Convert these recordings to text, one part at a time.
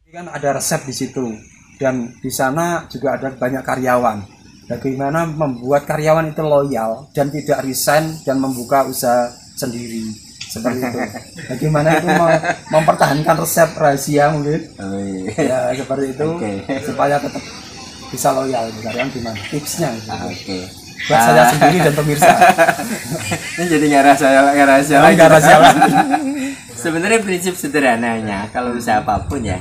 Kan ada resep di situ dan di sana juga ada banyak karyawan. Bagaimana membuat karyawan itu loyal dan tidak resign dan membuka usaha sendiri seperti itu. Bagaimana itu mempertahankan resep rahasia mungkin? Oh, iya. Ya seperti itu supaya tetap bisa loyal karyawan gimana? Tipsnya? Gitu. Buat saya sendiri dan pemirsa. Ini jadi nggak rahasia lagi. Sebenarnya prinsip sederhananya kalau usaha apapun ya,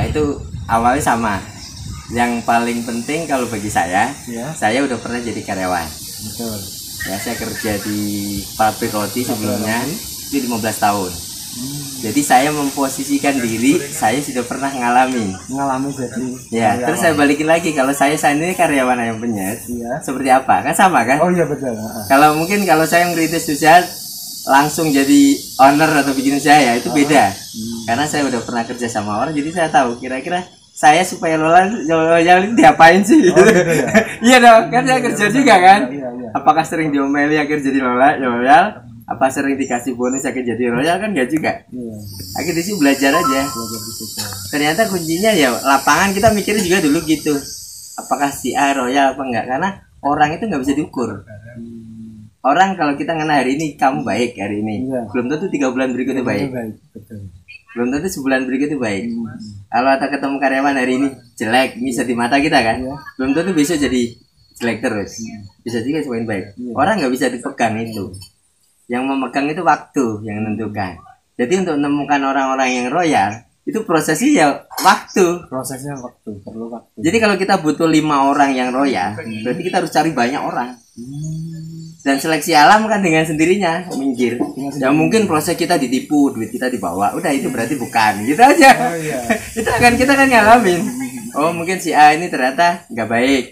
itu awalnya sama. Yang paling penting kalau bagi saya udah pernah jadi karyawan. Betul. Ya, saya kerja di pabrik roti sebelumnya itu 15 tahun. Jadi saya memposisikan diri, saya sudah pernah mengalami jadi. Ya, terus saya balikin lagi kalau saya ini karyawan ayam penyet, seperti apa? Kan sama kan? Oh iya betul. Kalau mungkin kalau saya merintis usaha langsung jadi owner atau bikin usaha ya itu beda. Karena saya udah pernah kerja sama orang, jadi saya tahu kira-kira saya supaya loyal ini diapain sih? Oh, gitu ya? Iya dong, kan saya kerja juga kan. Iya. Apakah sering diomeli akhirnya jadi loyal? Apa sering dikasih bonus akhirnya jadi loyal? Kan enggak juga. Akhirnya sih belajar aja. Ternyata kuncinya ya lapangan kita mikirnya juga dulu gitu. Apakah si A loyal apa enggak? Karena orang itu nggak bisa diukur. Orang kalau kita ngena hari ini kamu baik hari ini, belum tentu 3 bulan berikutnya baik. Belum tentu sebulan berikutnya baik. Kalau kita ketemu karyawan hari ini jelek, bisa di mata kita kan, belum tentu besok jadi jelek terus. Bisa juga semakin baik. Orang nggak bisa dipegang itu. Yang memegang itu waktu yang menentukan. Jadi untuk menemukan orang-orang yang royal itu prosesnya ya waktu. Prosesnya waktu, perlu waktu. Jadi kalau kita butuh 5 orang yang royal, berarti kita harus cari banyak orang. Dan seleksi alam kan dengan sendirinya minggir. Ya mungkin proses kita ditipu, duit kita dibawa. Udah itu berarti bukan. Gitu aja. kita kan ngalamin. Oh mungkin si A ini ternyata nggak baik.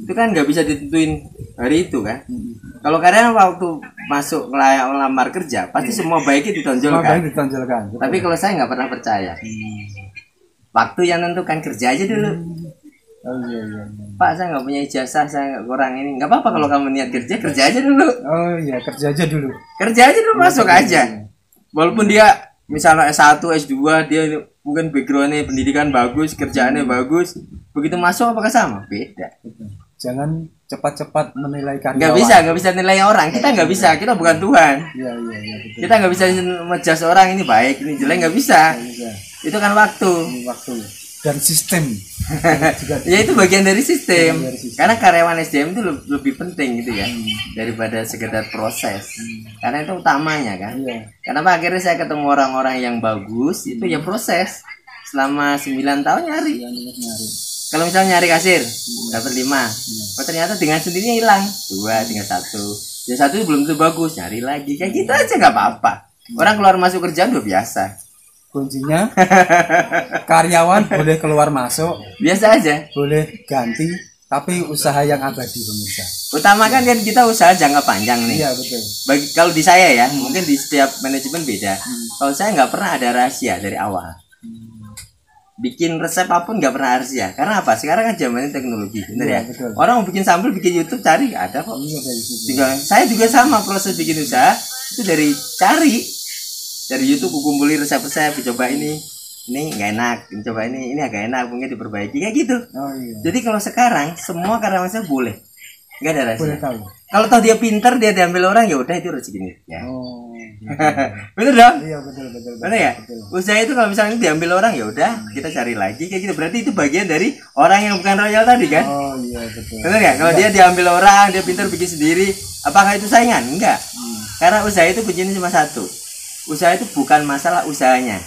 Itu kan nggak bisa ditentuin hari itu kan. Kalau karyawan waktu masuk melamar kerja, pasti semua baiknya ditonjolkan. Tapi kalau saya nggak pernah percaya. Waktu yang nentukan, kerja aja dulu. Iya. Pak, saya nggak punya ijazah, saya nggak kurang ini. Nggak apa-apa kalau kamu niat kerja aja dulu. Oh iya, kerja aja dulu. Masuk aja. Walaupun dia misalnya S1, S2, dia mungkin backgroundnya pendidikan bagus, kerjaannya bagus. Begitu masuk apakah sama? Beda. Jangan cepat-cepat menilai karyawan. Nggak bisa nilai orang. Kita nggak bisa. Kita bukan Tuhan. Iya. Betul. Kita nggak bisa ngejudge orang ini baik, ini jelek, nggak bisa. Itu kan waktu. Dan sistem. Ya itu bagian dari sistem. Karena karyawan SDM itu lebih penting gitu ya daripada sekedar proses. Karena itu utamanya kan. Kenapa akhirnya saya ketemu orang-orang yang bagus itu ya proses. Selama 9 tahun nyari. Kalau misalnya nyari kasir dapat 5. Oh ternyata dengan sendirinya hilang 2, tinggal 1. Ya 1 belum tentu bagus, nyari lagi. Kayak gitu aja nggak apa-apa. Orang keluar masuk kerjaan udah biasa. Kuncinya karyawan boleh keluar masuk, biasa aja, boleh ganti, tapi usaha yang abadi pemirsa. Utamakan kan kita usaha jangka panjang nih. Iya betul. Kalau di saya ya, mungkin di setiap manajemen beda. Kalau saya nggak pernah ada rahasia dari awal. Bikin resep apapun nggak pernah rahasia. Karena apa? Sekarang kan zamannya teknologi, bener ya. Betul. Orang mau bikin sambal, bikin YouTube cari nggak ada kok. Tinggal saya juga sama proses bikin usaha itu dari cari. Dari YouTube kumpulin resep-resep, coba ini nggak enak, coba ini agak enak, mungkin diperbaiki kayak gitu. Jadi kalau sekarang semua karyawan saya boleh, nggak ada rahasia. Kalau tahu dia pintar, dia diambil orang ya udah itu rezekinya. Ya. Bener dong? Iya betul. Bener ya? Usaha itu kalau misalnya diambil orang ya udah kita cari lagi kayak gitu. Berarti itu bagian dari orang yang bukan royal tadi kan? Oh iya betul. Bener ya? Kalau dia diambil orang, dia pintar bikin sendiri, apakah itu saingan? Enggak. Karena usaha itu kuncinya cuma satu. Usaha itu bukan masalah usahanya.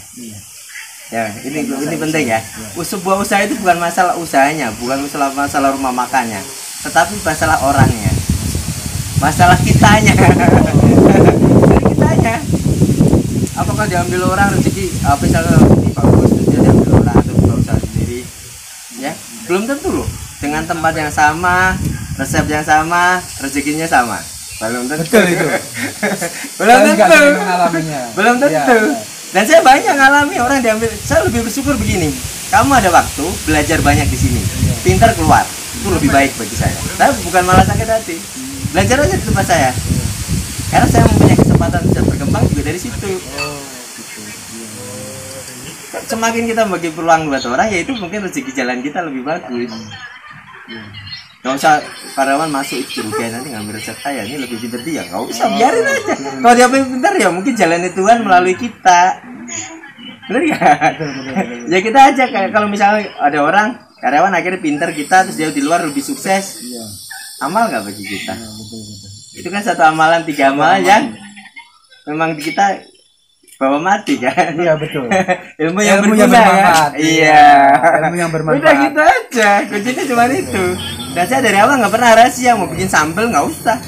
Ya, ini penting ya. Sebuah usaha itu bukan masalah usahanya, bukan masalah rumah makannya, tetapi masalah orangnya. Masalah kitanya. Kitanya. Apakah diambil orang rezeki misalnya rezeki bagus terus dia diambil orang atau buka usaha sendiri. Ya, belum tentu loh. Dengan tempat yang sama, resep yang sama, rezekinya sama. Belum tentu. Betul itu. Belum tentu. Dan saya banyak ngalami orang diambil. Saya lebih bersyukur begini. Kamu ada waktu belajar banyak di sini. Pintar keluar. Itu lebih baik bagi saya. Tapi bukan malah sakit hati. Belajar aja di tempat saya. Karena saya mempunyai kesempatan bisa berkembang juga dari situ. semakin kita bagi peluang buat orang, ya itu mungkin rezeki jalan kita lebih bagus. Gak usah karyawan masuk curiga nanti ngambil resep saya ini lebih pintar dia, gak usah, biarin aja. Kalau dia pintar ya mungkin jalannya Tuhan melalui kita, bener gak? Ya kita aja, kayak kalau misalnya ada orang karyawan akhirnya pintar kita, terus dia di luar lebih sukses, amal nggak bagi kita? Itu kan satu amalan, 3 amalan yang memang kita bawa mati kan? Iya betul. Ilmu yang Ilmu yang berguna bermanfaat. kan? Iya. Ilmu yang bermanfaat. Udah gitu aja, kuncinya cuma itu. Dan saya dari awal nggak pernah rahasia mau bikin sambal, nggak usah.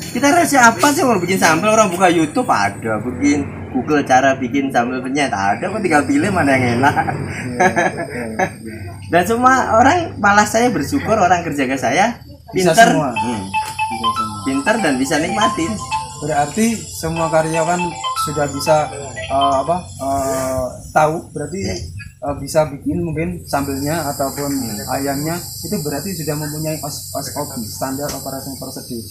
Kita rahasia apa sih mau bikin sambal? Orang buka YouTube ada, bikin Google cara bikin sambal penyet ada, kok tinggal pilih mana yang enak. Dan semua orang, malah saya bersyukur orang kerja ke saya Bisa pinter, semua. Bisa semua. pinter dan bisa nikmatin. Berarti semua karyawan sudah bisa tahu, berarti bisa bikin mungkin sambelnya ataupun ayamnya itu berarti sudah mempunyai SOP, standar operasi prosedur.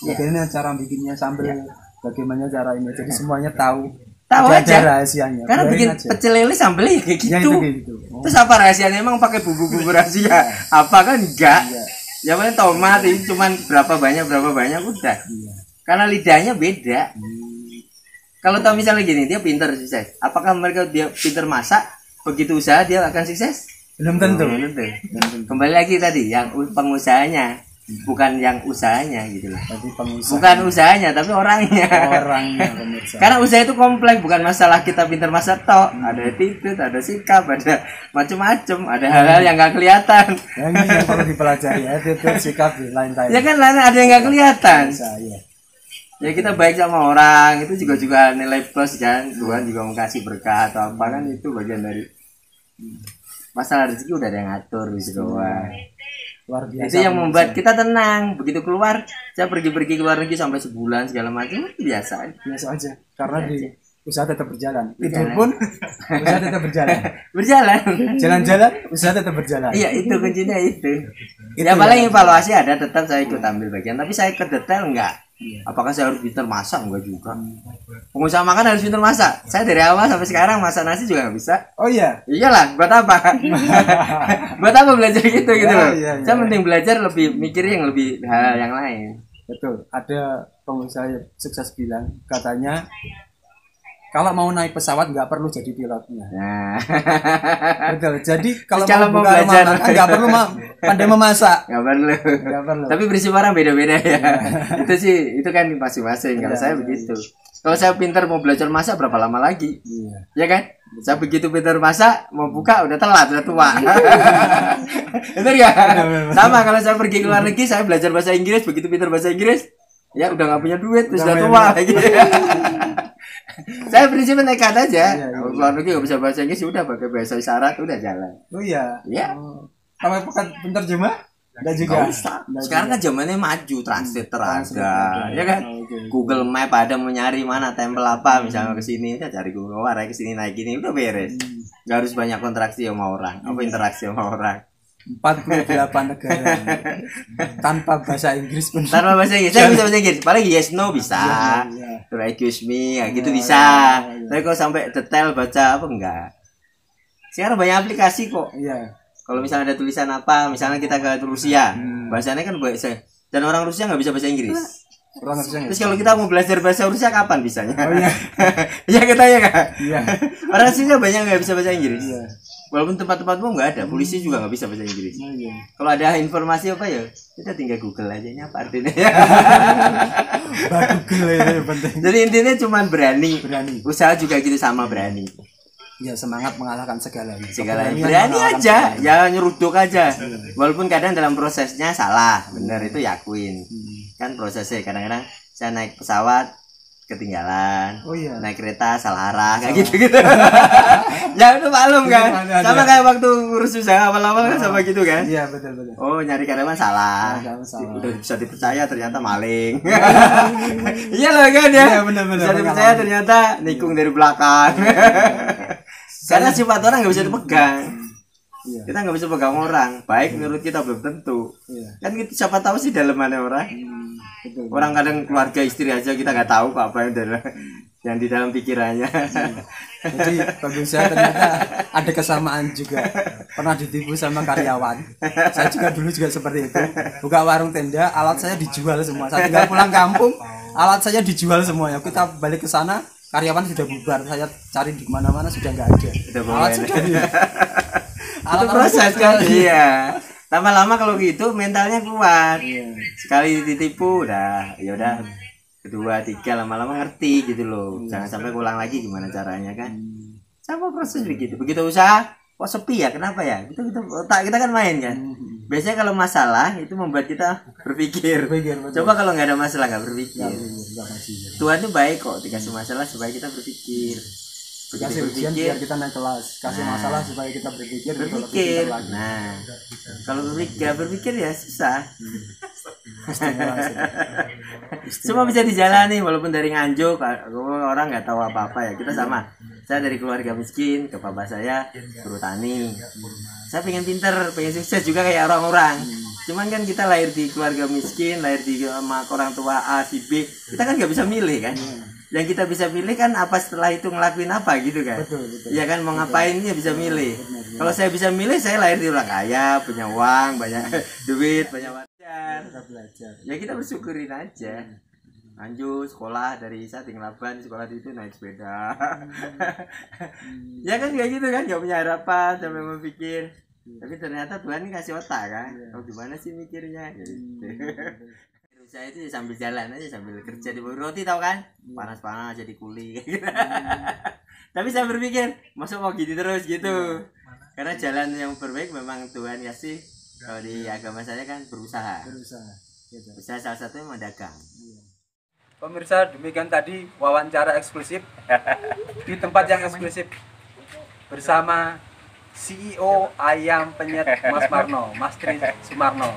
Bagaimana cara bikinnya sambel, bagaimana cara ini, jadi semuanya tahu. Tahu Tidak aja ada rahasianya. karena Biarin bikin aja. pecel lele sambelnya ya kayak gitu. Ya, itu kayak gitu. Oh. Terus apa rahasianya, emang pakai bumbu-bumbu rahasia apa kan? Enggak. Ya paling tomat ini cuman berapa banyak udah. Iya. Karena lidahnya beda. Kalau tahu misalnya gini, dia pintar sukses, apakah mereka dia pintar masak, begitu usaha dia akan sukses? Belum tentu. Belum tentu. Kembali lagi tadi yang pengusahanya, bukan yang usahanya gitu loh. Jadi pengusaha. Bukan usahanya tapi orangnya. Orangnya pemirsa. Karena usaha itu kompleks, bukan masalah kita pintar masak tok. Ada attitude, ada sikap, ada macam-macam, ada hal-hal yang nggak kelihatan. Yang ini yang perlu dipelajari, attitude, sikap, lain-lain. Ya kan ada yang nggak kelihatan. Saya. Ya kita baik sama orang itu juga nilai plus kan. Tuhan juga mau kasih berkah atau apa kan, itu bagian dari masalah rezeki udah ada yang ngatur gitu doang. Luar biasa. Itu yang membuat kita tenang. Begitu keluar, saya pergi-pergi ke luar negeri sampai sebulan segala macam, biasa. Biasa aja. Karena di usaha tetap berjalan. Itu Berjalan. pun usaha tetap berjalan. Berjalan. Jalan-jalan, usaha tetap berjalan. Iya, itu kuncinya itu. Itu Ya paling ya. evaluasi ada, tetap saya ikut ambil bagian, tapi saya ke detail enggak. Apakah saya harus pintar masak? Enggak juga. Pengusaha makan harus pintar masak. Saya dari awal sampai sekarang masak nasi juga nggak bisa. Oh iya. Iyalah, buat apa? Buat apa belajar gitu loh. Iya, Saya penting belajar lebih mikir yang lebih hal yang lain. Betul. Ada pengusaha sukses bilang, katanya kalau mau naik pesawat nggak perlu jadi pilotnya. Nah, Betul. Jadi kalau Terus kalau mau mau buka rumah belajar. makan nggak perlu pandai memasak. nggak perlu. Nggak perlu. Tapi prinsip orang beda-beda ya. Itu sih, itu kan masing-masing. Kalau Iya, saya iya, begitu. Kalau saya pintar mau belajar masak berapa lama lagi? Iya. Ya kan? Saya begitu pintar masak, mau buka udah telat, udah tua. Bener ya? Sama kalau saya pergi ke luar negeri, saya belajar bahasa Inggris, begitu pintar bahasa Inggris, ya udah nggak punya duit, terus Udah udah punya tua lagi. Saya prinsipnya nekat aja. Iya, iya. Kalau luar negeri nggak bisa bahasa Inggris, udah pakai bahasa isyarat, udah jalan. Oh iya. Iya. Sama pekan penterjemah? Enggak juga. Nggak usah. Sekarang kan zamannya maju, translator ada, ya kan? Oke. Google Map ada, mau nyari mana tempel apa, misalnya ke sini, udah cari Google Map, ke sini naik gini, udah beres. Gak harus banyak kontraksi sama orang, apa interaksi sama orang. 48 negara tanpa bahasa Inggris pun. Tanpa bahasa Inggris, saya bisa bahasa Inggris, paling yes no bisa, Iya. terus excuse me, ya gitu Iya, bisa. iya. Tapi kalau sampai detail baca apa enggak? Sekarang banyak aplikasi kok. Iya. Kalau misalnya ada tulisan apa, misalnya kita ke Rusia, bahasanya kan bahasa, dan orang Rusia nggak bisa bahasa Inggris. Orang harusnya Terus kalau kita mau belajar bahasa Rusia kapan bisanya? Oh iya. Ya kita ya kan? Iya. Orang Rusia banyak nggak bisa bahasa Inggris. Iya. Walaupun tempat-tempat nggak ada, polisi juga nggak bisa bahasa Inggris. Oh iya. Kalau ada informasi apa ya, kita tinggal Google aja, ini apa artinya. Google itu penting. Jadi intinya cuma berani. Berani. Usaha juga gitu sama berani. Ya semangat mengalahkan segalanya. Segalanya Keberanian berani mengalahkan aja, segalanya. ya nyeruduk aja. Walaupun kadang dalam prosesnya salah, benar itu yakuin. Kan prosesnya kadang-kadang saya naik pesawat ketinggalan, Oh iya. naik kereta salah arah, kayak gitu-gitu. Ya itu maklum kan. Sama kayak waktu urus usaha awal-awal kan sama gitu kan. Iya betul. Oh nyari karyawan salah, Karyawan salah. udah bisa dipercaya ternyata maling. Iya lah kan ya. Iya, benar. Bisa dipercaya ternyata nikung dari belakang. Karena sifat orang nggak bisa dipegang. Iya. Kita nggak bisa pegang orang, baik menurut kita belum tentu. Iya. Kan kita siapa tahu sih dalemannya orang. Betul. Orang kadang keluarga istri aja kita nggak tahu apa yang dalam. yang di dalam pikirannya. Jadi bagi saya ternyata ada kesamaan juga. Pernah ditipu sama karyawan. Saya juga dulu juga seperti itu. Buka warung tenda, alat saya dijual semua. Saya tinggal pulang kampung, alat saya dijual semuanya. Kita balik ke sana, karyawan sudah bubar. Saya cari di mana-mana sudah nggak ada. Alat sudah Itu proses kan? Iya. Lama-lama kalau gitu mentalnya kuat. Sekali ditipu udah, ya udah. Kedua, tiga, lama-lama ngerti gitu loh. Jangan sampai ulang lagi gimana caranya kan. Sama proses begitu. Begitu usaha, kok sepi ya? Kenapa ya? Kita otak kita kan main kan. Biasanya kalau masalah itu membuat kita berpikir. Coba kalau nggak ada masalah nggak berpikir. Tuhan tuh baik kok. Dikasih masalah supaya kita berpikir. Kasih ujian biar kita naik kelas, kasih masalah supaya kita berpikir. Nah, kalau berpikir ya susah. Semua bisa dijalani walaupun dari Nganjuk, orang nggak tahu apa-apa ya. Kita sama. Saya dari keluarga miskin, ke papa saya guru tani. Saya pengen pinter, pengen sukses juga kayak orang-orang. Cuman kan kita lahir di keluarga miskin, lahir di sama orang tua A, si B. Kita kan nggak bisa milih kan. Yang kita bisa pilih kan apa setelah itu ngelakuin apa gitu kan. Betul. Ya kan mau ngapain ya bisa milih. Kalau saya bisa milih, saya lahir di orang kaya, punya uang, banyak duit, banyak belajar. Ya kita bersyukurin aja. Lanjut sekolah dari saya tinggal sekolah itu naik sepeda. Ya kan kayak gitu kan, nggak punya harapan sampai berpikir. Tapi ternyata Tuhan ini kasih otak kan. Oh gimana sih mikirnya gitu. Saya itu sambil jalan aja sambil kerja di roti tahu kan, panas-panas jadi kuli gitu. Tapi saya berpikir masa mau gitu terus gitu, karena jalan yang terbaik memang Tuhan kasih. Kalau di agama saya kan berusaha gitu. Usaha salah satunya mendagang. Pemirsa, demikian tadi wawancara eksklusif di tempat yang eksklusif bersama CEO Ayam Penyet Mas Marno, Mas Tri Sumarno.